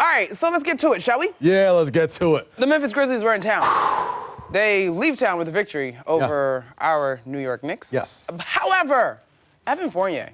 All right, so let's get to it, shall we? Yeah, let's get to it. The Memphis Grizzlies were in town. They leave town with a victory over our New York Knicks. Yes. However, Evan Fournier,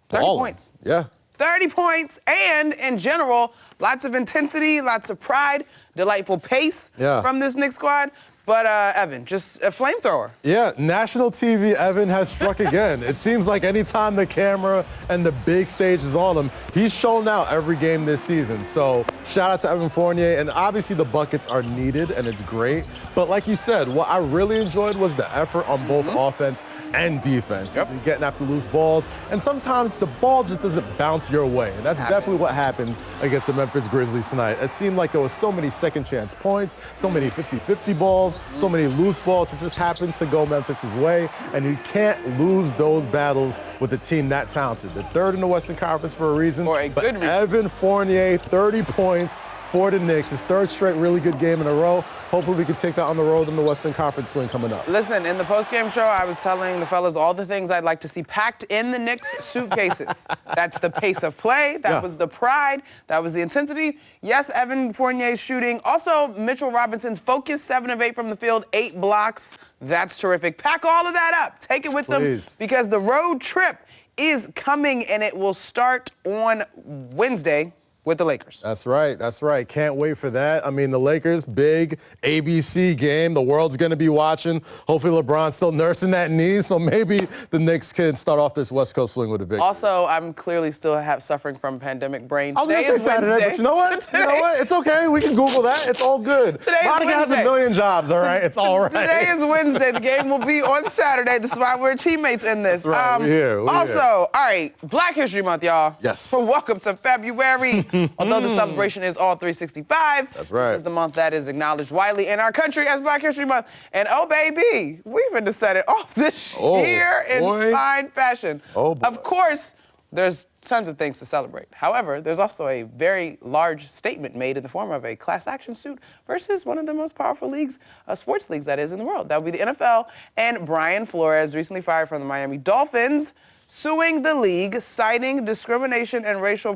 30 points. Yeah. 30 points, and in general, lots of intensity, lots of pride, delightful pace from this Knicks squad. But Evan, just a flamethrower. Yeah, national TV, Evan has struck again. It seems like anytime the camera and the big stage is on him, he's shown out every game this season. So shout out to Evan Fournier, and obviously the buckets are needed, and it's great. But like you said, what I really enjoyed was the effort on both offense and defense. Getting after loose balls, and sometimes the ball just doesn't bounce your way. And that's definitely what happened against the Memphis Grizzlies tonight. It seemed like there was so many second chance points, so many 50-50 balls, so many loose balls. It just happened to go Memphis's way, and you can't lose those battles with a team that talented. They're third in the Western Conference for a reason. For a good reason. Evan Fournier, 30 points for the Knicks. His third straight really good game in a row. Hopefully we can take that on the road in the Western Conference swing coming up. Listen, in the postgame show, I was telling the fellas all the things I'd like to see packed in the Knicks suitcases. That's the pace of play. That was the pride. That was the intensity. Yes, Evan Fournier's shooting. Also, Mitchell Robinson's focus, 7 of 8 from the field, 8 blocks. That's terrific. Pack all of that up. Take it with them because the road trip is coming, and it will start on Wednesday with the Lakers. That's right. That's right. Can't wait for that. I mean, the Lakers, big ABC game. The world's going to be watching. Hopefully LeBron's still nursing that knee, so maybe the Knicks can start off this West Coast swing with a victory. Also, I'm clearly still suffering from pandemic brain. I was going to say Saturday, but you know what? You know what? It's okay. We can Google that. It's all good. Monica has a million jobs, all right? It's all right. Today is Wednesday. The game will be on Saturday. This is why we're teammates in this. That's right. We're here. All right, Black History Month, y'all. Yes. Welcome to February. Although the celebration is all 365. That's right. This is the month that is acknowledged widely in our country as Black History Month. And oh, baby, we've been to set it off this year in fine fashion. Of course, there's tons of things to celebrate. However, there's also a very large statement made in the form of a class action suit versus one of the most powerful leagues, sports leagues that is in the world. That would be the NFL. And Brian Flores, recently fired from the Miami Dolphins, suing the league, citing discrimination and racial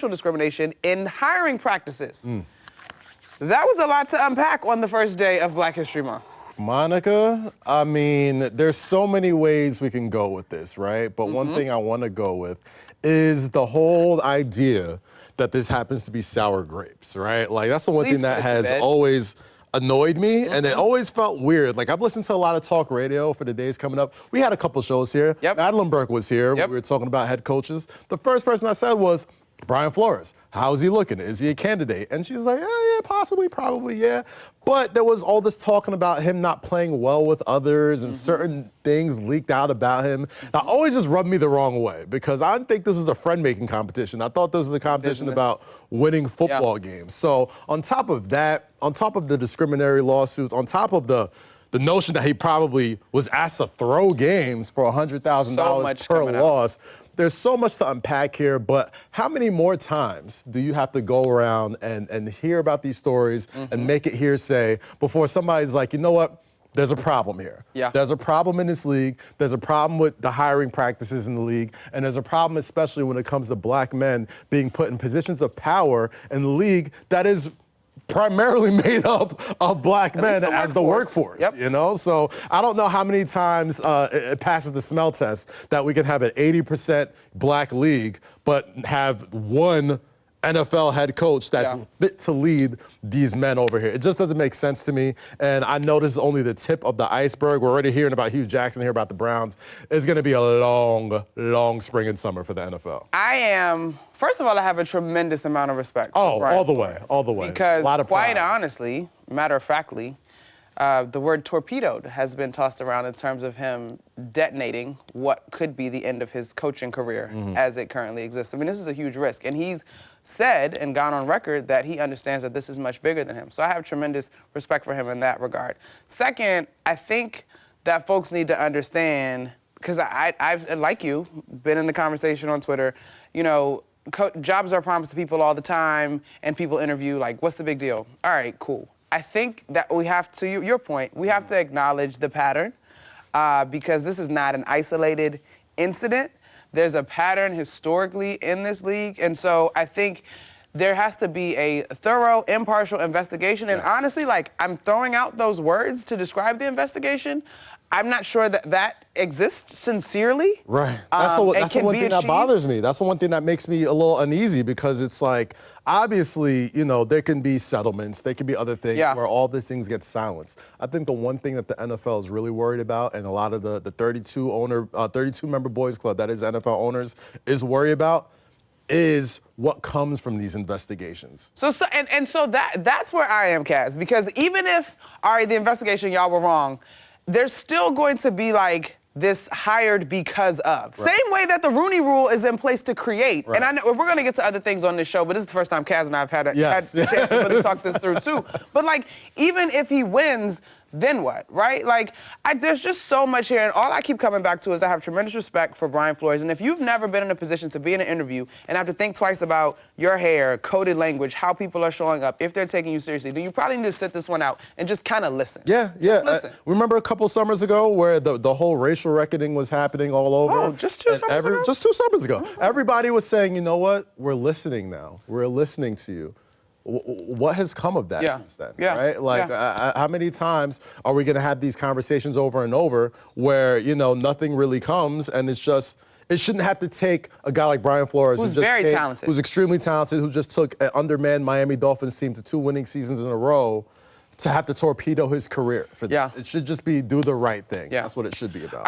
discrimination in hiring practices. That was a lot to unpack on the first day of Black History Month. Monica, I mean, there's so many ways we can go with this, right? But one thing I want to go with is the whole idea that this happens to be sour grapes, right? Like, that's the one thing that has always annoyed me, and it always felt weird. Like, I've listened to a lot of talk radio for the days coming up. We had a couple shows here. Madeline Burke was here. We were talking about head coaches. The first person I said was Brian Flores. How's he looking? Is he a candidate? And she's like, yeah, possibly, probably, yeah. But there was all this talking about him not playing well with others and certain things leaked out about him. That always just rubbed me the wrong way because I didn't think this was a friend-making competition. I thought this was a competition about winning football games. So on top of that, on top of the discriminatory lawsuits, on top of the notion that he probably was asked to throw games for $100,000 per loss, there's so much to unpack here, but how many more times do you have to go around and hear about these stories and make it hearsay before somebody's like, you know what? There's a problem here. There's a problem in this league. There's a problem with the hiring practices in the league. And there's a problem especially when it comes to black men being put in positions of power in the league that is primarily made up of black men as the workforce, you know? So I don't know how many times it passes the smell test that we can have an 80% black league, but have one NFL head coach that's fit to lead these men over here. It just doesn't make sense to me. And I know this is only the tip of the iceberg. We're already hearing about Hugh Jackson here, about the Browns. It's going to be a long, long spring and summer for the NFL. First of all, I have a tremendous amount of respect for Brian all the Flores. way, all the way. Because quite honestly, matter-of-factly, the word torpedoed has been tossed around in terms of him detonating what could be the end of his coaching career as it currently exists. I mean, this is a huge risk. And he's said and gone on record that he understands that this is much bigger than him. So I have tremendous respect for him in that regard. Second, I think that folks need to understand, because I've, like you, been in the conversation on Twitter, you know, jobs are promised to people all the time, and people interview, like, what's the big deal? All right, cool. I think that we have to, your point, we have to acknowledge the pattern because this is not an isolated incident. There's a pattern historically in this league. And so I think there has to be a thorough, impartial investigation. And honestly, like, I'm throwing out those words to describe the investigation. I'm not sure that that exists sincerely. Right. That's the one thing that bothers me. That's the one thing that makes me a little uneasy, because it's like, obviously, you know, there can be settlements, there can be other things where all these things get silenced. I think the one thing that the NFL is really worried about, and a lot of the 32-member boys club that is NFL owners is worried about, is what comes from these investigations. So that's where I am, Kaz, because even if, all right, the investigation, y'all were wrong, there's still going to be like this hired because of. Right. Same way that the Rooney Rule is in place to create. Right. And I know we're going to get to other things on this show, but this is the first time Kaz and I have had a chance to really talk this through too. But like, even if he wins, then what, right? Like, there's just so much here, and all I keep coming back to is I have tremendous respect for Brian Flores, and if you've never been in a position to be in an interview and have to think twice about your hair, coded language, how people are showing up, if they're taking you seriously, then you probably need to sit this one out and just kind of listen. Listen. Remember a couple summers ago where the whole racial reckoning was happening all over? Oh, just two summers ago? Just 2 summers ago. Mm-hmm. Everybody was saying, you know what? We're listening now. We're listening to you. What has come of that since then, right? Like, how many times are we going to have these conversations over and over where, you know, nothing really comes, and it's just, it shouldn't have to take a guy like Brian Flores, who's very talented, who's extremely talented, who just took an undermanned Miami Dolphins team to 2 winning seasons in a row, to have to torpedo his career for this. It should just be do the right thing. That's what it should be about.